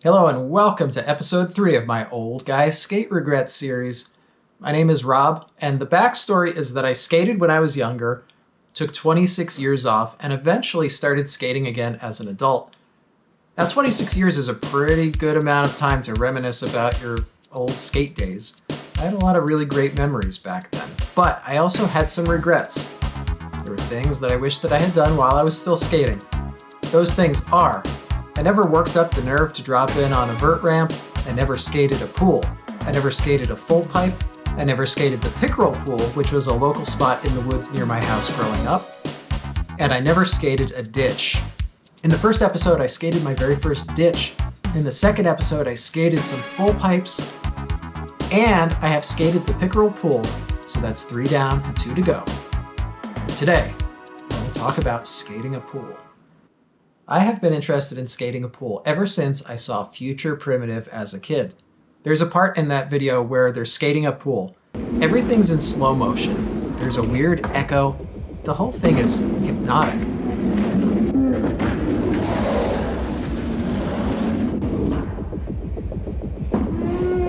Hello and welcome to episode 3 of my Old Guy Skate Regrets series. My name is Rob, and the backstory is that I skated when I was younger, took 26 years off, and eventually started skating again as an adult. Now 26 years is a pretty good amount of time to reminisce about your old skate days. I had a lot of really great memories back then, but I also had some regrets. There were things that I wish that I had done while I was still skating. Those things are: I never worked up the nerve to drop in on a vert ramp. I never skated a pool. I never skated a full pipe. I never skated the pickerel pool, which was a local spot in the woods near my house growing up. And I never skated a ditch. In the first episode, I skated my very first ditch. In the second episode, I skated some full pipes. And I have skated the pickerel pool, so that's 3 down and 2 to go. And today, I will talk about skating a pool. I have been interested in skating a pool ever since I saw Future Primitive as a kid. There's a part in that video where they're skating a pool. Everything's in slow motion. There's a weird echo. The whole thing is hypnotic.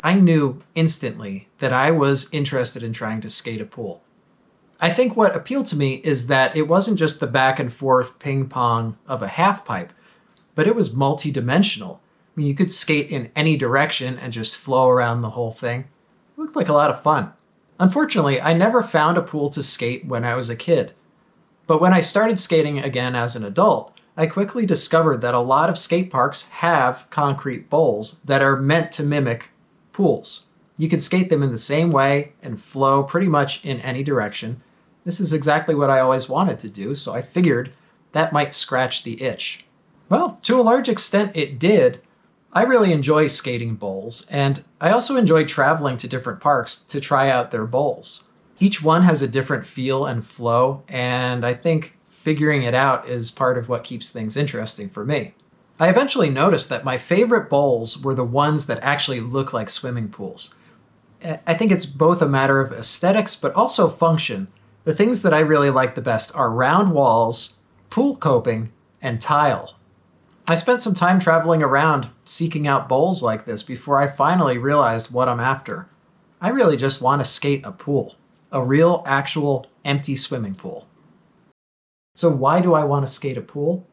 I knew instantly that I was interested in trying to skate a pool. I think what appealed to me is that it wasn't just the back and forth ping pong of a half pipe, but it was multi-dimensional. I mean, you could skate in any direction and just flow around the whole thing. It looked like a lot of fun. Unfortunately, I never found a pool to skate when I was a kid. But when I started skating again as an adult, I quickly discovered that a lot of skate parks have concrete bowls that are meant to mimic pools. You can skate them in the same way and flow pretty much in any direction. This is exactly what I always wanted to do, so I figured that might scratch the itch. Well, to a large extent it did. I really enjoy skating bowls, and I also enjoy traveling to different parks to try out their bowls. Each one has a different feel and flow, and I think figuring it out is part of what keeps things interesting for me. I eventually noticed that my favorite bowls were the ones that actually look like swimming pools. I think it's both a matter of aesthetics, but also function. The things that I really like the best are round walls, pool coping, and tile. I spent some time traveling around seeking out bowls like this before I finally realized what I'm after. I really just want to skate a pool, a real, actual, empty swimming pool. So why do I want to skate a pool?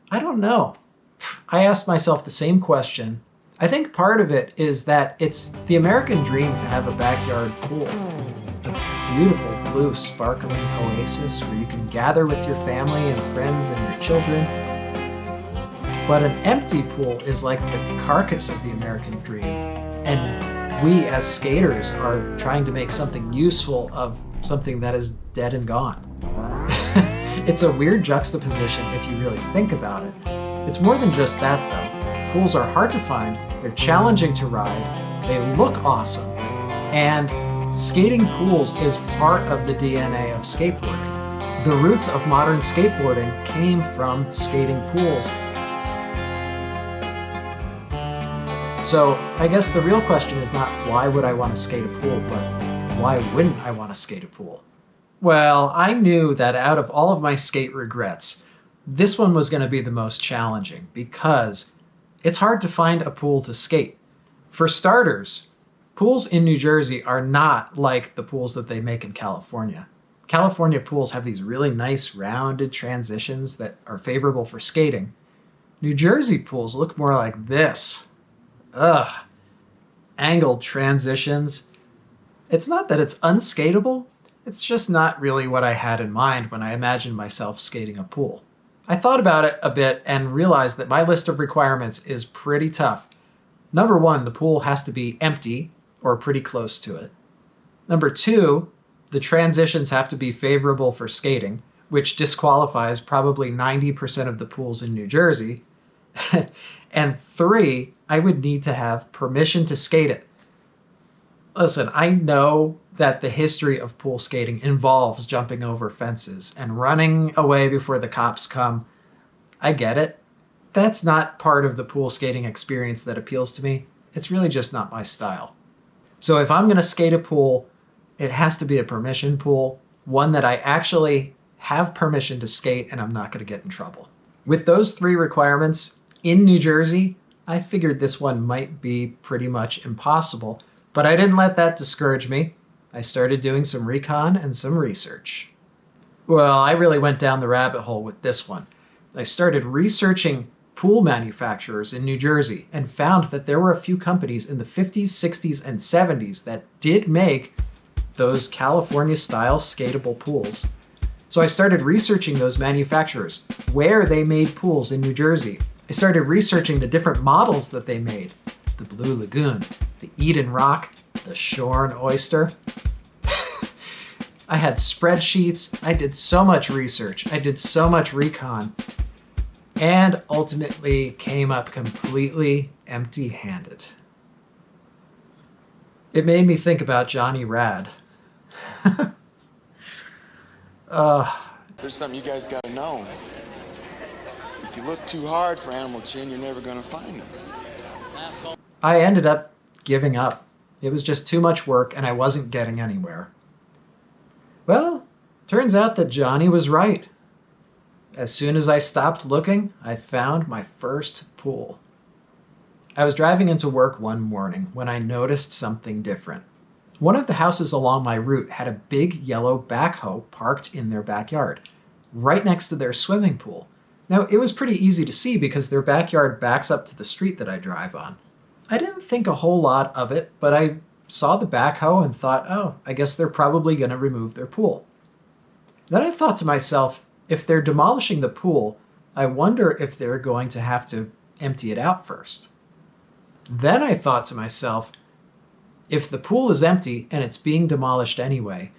I don't know. I asked myself the same question. I think part of it is that it's the American dream to have a backyard pool. A beautiful blue sparkling oasis where you can gather with your family and friends and your children. But an empty pool is like the carcass of the American dream. And we as skaters are trying to make something useful of something that is dead and gone. It's a weird juxtaposition if you really think about it. It's more than just that though. Pools are hard to find, they're challenging to ride, they look awesome, and skating pools is part of the DNA of skateboarding. The roots of modern skateboarding came from skating pools. So I guess the real question is not why would I want to skate a pool, but why wouldn't I want to skate a pool? Well, I knew that out of all of my skate regrets, this one was going to be the most challenging because it's hard to find a pool to skate. For starters, pools in New Jersey are not like the pools that they make in California. California pools have these really nice rounded transitions that are favorable for skating. New Jersey pools look more like this. Ugh. Angled transitions. It's not that it's unskateable, it's just not really what I had in mind when I imagined myself skating a pool. I thought about it a bit and realized that my list of requirements is pretty tough. Number 1, the pool has to be empty or pretty close to it. Number 2, the transitions have to be favorable for skating, which disqualifies probably 90% of the pools in New Jersey. And 3, I would need to have permission to skate it. Listen, I know that the history of pool skating involves jumping over fences and running away before the cops come. I get it. That's not part of the pool skating experience that appeals to me. It's really just not my style. So if I'm going to skate a pool, it has to be a permission pool, one that I actually have permission to skate and I'm not going to get in trouble. With those 3 requirements, in New Jersey, I figured this one might be pretty much impossible, but I didn't let that discourage me. I started doing some recon and some research. Well, I really went down the rabbit hole with this one. I started researching pool manufacturers in New Jersey and found that there were a few companies in the 50s, 60s, and 70s that did make those California-style skatable pools. So I started researching those manufacturers, where they made pools in New Jersey. I started researching the different models that they made. The Blue Lagoon, the Eden Rock, the Shore and Oyster. I had spreadsheets. I did so much research. I did so much recon. And ultimately came up completely empty-handed. It made me think about Johnny Rad. There's something you guys gotta know. If you look too hard for Animal Chin, you're never gonna find him. I ended up giving up. It was just too much work and I wasn't getting anywhere. Well, turns out that Johnny was right. As soon as I stopped looking, I found my first pool. I was driving into work one morning when I noticed something different. One of the houses along my route had a big yellow backhoe parked in their backyard, right next to their swimming pool. Now, it was pretty easy to see because their backyard backs up to the street that I drive on. I didn't think a whole lot of it, but I saw the backhoe and thought, oh, I guess they're probably going to remove their pool. Then I thought to myself, if they're demolishing the pool, I wonder if they're going to have to empty it out first. Then I thought to myself, if the pool is empty and it's being demolished anyway,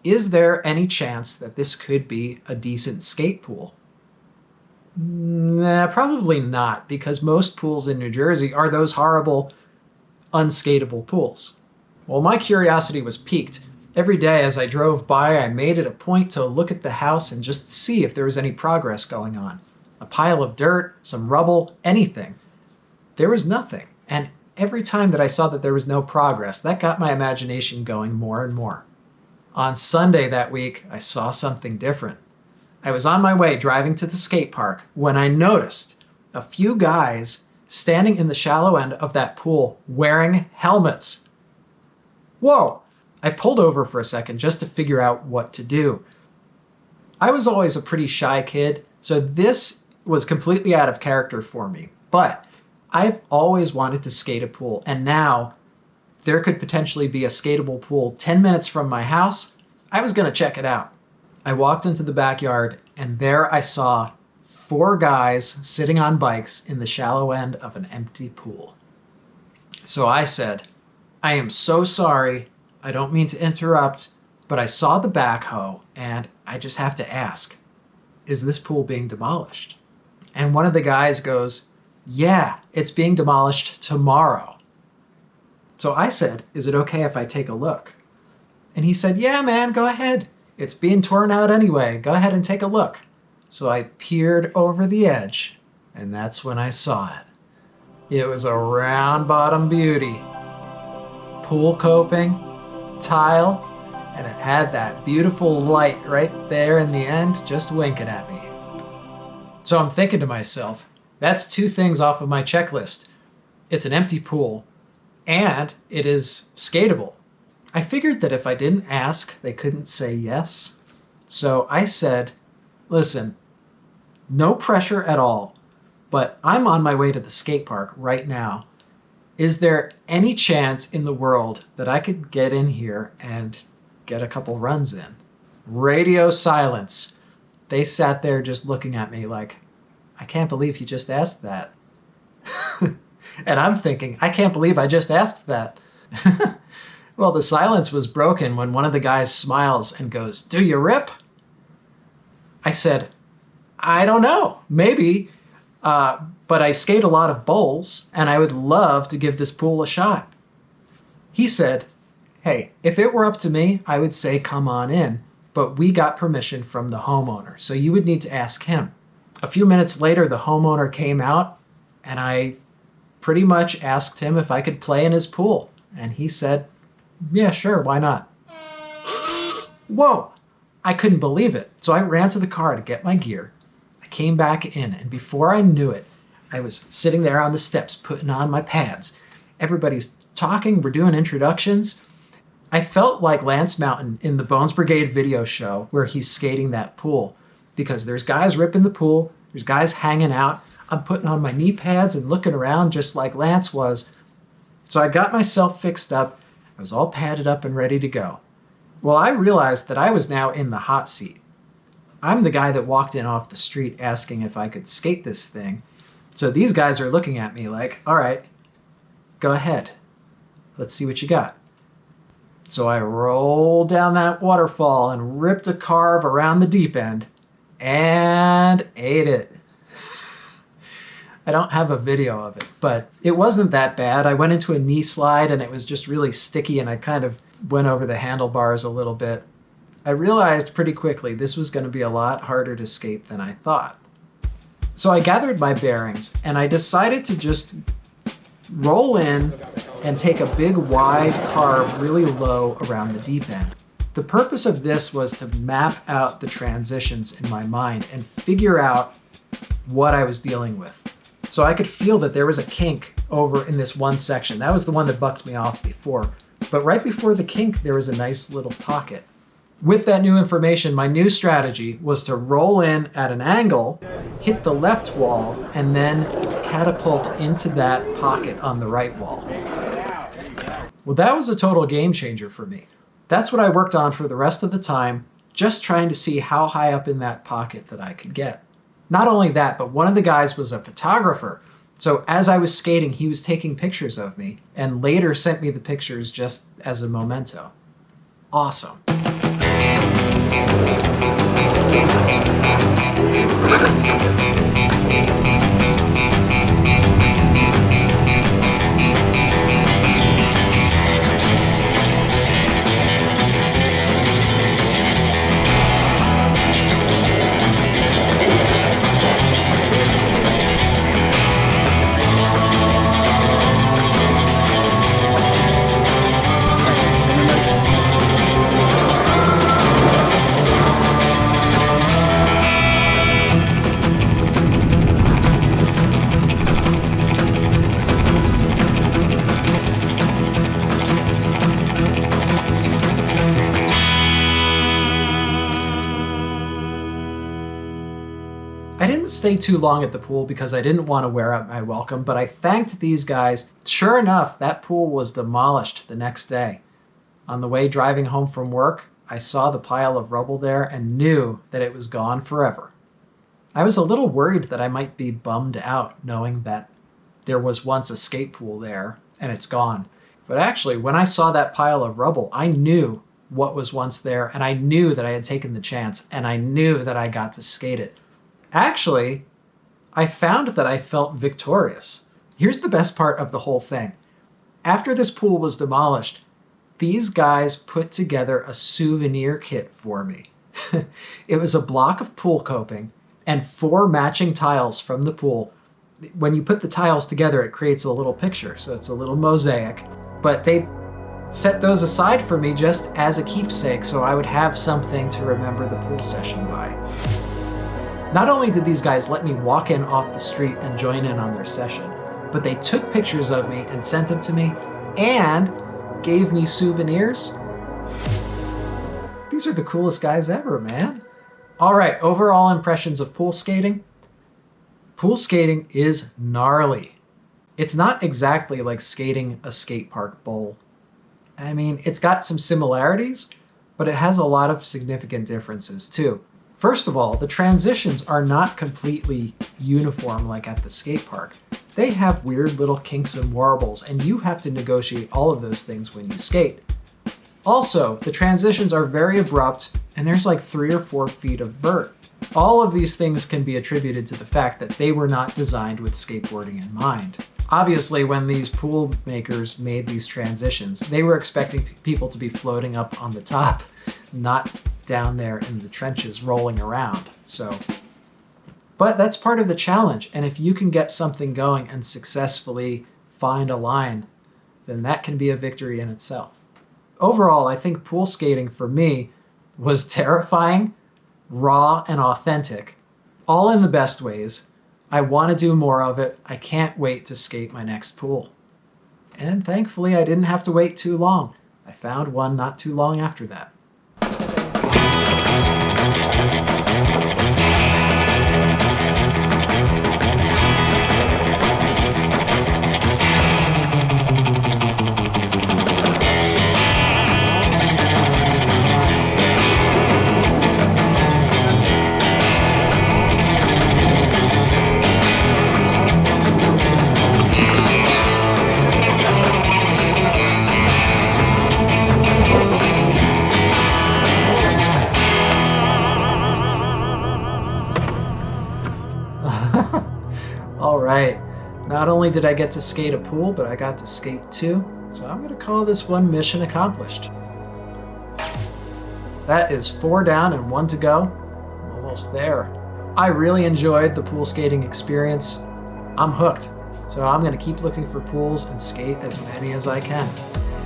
is there any chance that this could be a decent skate pool? Nah, probably not, because most pools in New Jersey are those horrible, unskateable pools. Well, my curiosity was piqued. Every day as I drove by, I made it a point to look at the house and just see if there was any progress going on. A pile of dirt, some rubble, anything. There was nothing. And every time that I saw that there was no progress, that got my imagination going more and more. On Sunday that week, I saw something different. I was on my way driving to the skate park when I noticed a few guys standing in the shallow end of that pool wearing helmets. Whoa! I pulled over for a second just to figure out what to do. I was always a pretty shy kid, so this was completely out of character for me. But I've always wanted to skate a pool, and now there could potentially be a skatable pool 10 minutes from my house. I was going to check it out. I walked into the backyard, and there I saw 4 guys sitting on bikes in the shallow end of an empty pool. So I said, I am so sorry. I don't mean to interrupt, but I saw the backhoe, and I just have to ask, is this pool being demolished? And one of the guys goes, yeah, it's being demolished tomorrow. So I said, is it okay if I take a look? And he said, yeah, man, go ahead. It's being torn out anyway. Go ahead and take a look. So I peered over the edge, and that's when I saw it. It was a round bottom beauty. Pool coping, tile, and it had that beautiful light right there in the end just winking at me. So I'm thinking to myself, that's 2 things off of my checklist. It's an empty pool, and it is skatable. I figured that if I didn't ask, they couldn't say yes. So I said, listen, no pressure at all, but I'm on my way to the skate park right now. Is there any chance in the world that I could get in here and get a couple runs in? Radio silence. They sat there just looking at me like, I can't believe you just asked that. And I'm thinking, I can't believe I just asked that. Well, the silence was broken when one of the guys smiles and goes, do you rip? I said, I don't know, maybe, but I skate a lot of bowls and I would love to give this pool a shot. He said, hey, if it were up to me, I would say come on in, but we got permission from the homeowner, so you would need to ask him. A few minutes later, the homeowner came out and I pretty much asked him if I could play in his pool. And he said, yeah, sure, why not? Whoa! I couldn't believe it. So I ran to the car to get my gear. I came back in, and before I knew it, I was sitting there on the steps putting on my pads. Everybody's talking, we're doing introductions. I felt like Lance Mountain in the Bones Brigade video show where he's skating that pool, because there's guys ripping the pool, there's guys hanging out. I'm putting on my knee pads and looking around just like Lance was. So I got myself fixed up. I was all padded up and ready to go. Well, I realized that I was now in the hot seat. I'm the guy that walked in off the street asking if I could skate this thing. So these guys are looking at me like, all right, go ahead. Let's see what you got. So I rolled down that waterfall and ripped a carve around the deep end and ate it. I don't have a video of it, but it wasn't that bad. I went into a knee slide and it was just really sticky and I kind of went over the handlebars a little bit. I realized pretty quickly this was going to be a lot harder to skate than I thought. So I gathered my bearings and I decided to just roll in and take a big wide carve really low around the deep end. The purpose of this was to map out the transitions in my mind and figure out what I was dealing with. So I could feel that there was a kink over in this one section. That was the one that bucked me off before. But right before the kink, there was a nice little pocket. With that new information, my new strategy was to roll in at an angle, hit the left wall, and then catapult into that pocket on the right wall. Well, that was a total game changer for me. That's what I worked on for the rest of the time, just trying to see how high up in that pocket that I could get. Not only that, but one of the guys was a photographer. So as I was skating, he was taking pictures of me and later sent me the pictures just as a memento. Awesome. I didn't stay too long at the pool because I didn't want to wear out my welcome, but I thanked these guys. Sure enough, that pool was demolished the next day. On the way driving home from work, I saw the pile of rubble there and knew that it was gone forever. I was a little worried that I might be bummed out knowing that there was once a skate pool there and it's gone. But actually, when I saw that pile of rubble, I knew what was once there and I knew that I had taken the chance and I knew that I got to skate it. Actually, I found that I felt victorious. Here's the best part of the whole thing. After this pool was demolished, these guys put together a souvenir kit for me. It was a block of pool coping and 4 matching tiles from the pool. When you put the tiles together, it creates a little picture, so it's a little mosaic. But they set those aside for me just as a keepsake so I would have something to remember the pool session by. Not only did these guys let me walk in off the street and join in on their session, but they took pictures of me and sent them to me and gave me souvenirs. These are the coolest guys ever, man. All right, overall impressions of pool skating. Pool skating is gnarly. It's not exactly like skating a skate park bowl. I mean, it's got some similarities, but it has a lot of significant differences too. First of all, the transitions are not completely uniform like at the skate park. They have weird little kinks and warbles, and you have to negotiate all of those things when you skate. Also, the transitions are very abrupt, and there's like 3 or 4 feet of vert. All of these things can be attributed to the fact that they were not designed with skateboarding in mind. Obviously, when these pool makers made these transitions, they were expecting people to be floating up on the top, not down there in the trenches rolling around. But that's part of the challenge, and if you can get something going and successfully find a line, then that can be a victory in itself. Overall, I think pool skating for me was terrifying, raw, and authentic, all in the best ways. I want to do more of it. I can't wait to skate my next pool. And thankfully, I didn't have to wait too long. I found one not too long after that. All right, not only did I get to skate a pool, but I got to skate two, so I'm gonna call this one mission accomplished. That is 4 down and 1 to go. I'm almost there. I really enjoyed the pool skating experience. I'm hooked, so I'm gonna keep looking for pools and skate as many as I can.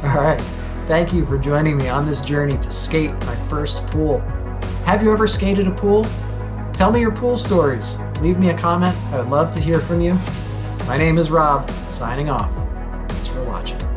All right, thank you for joining me on this journey to skate my first pool. Have you ever skated a pool? Tell me your pool stories. Leave me a comment. I would love to hear from you. My name is Rob, signing off. Thanks for watching.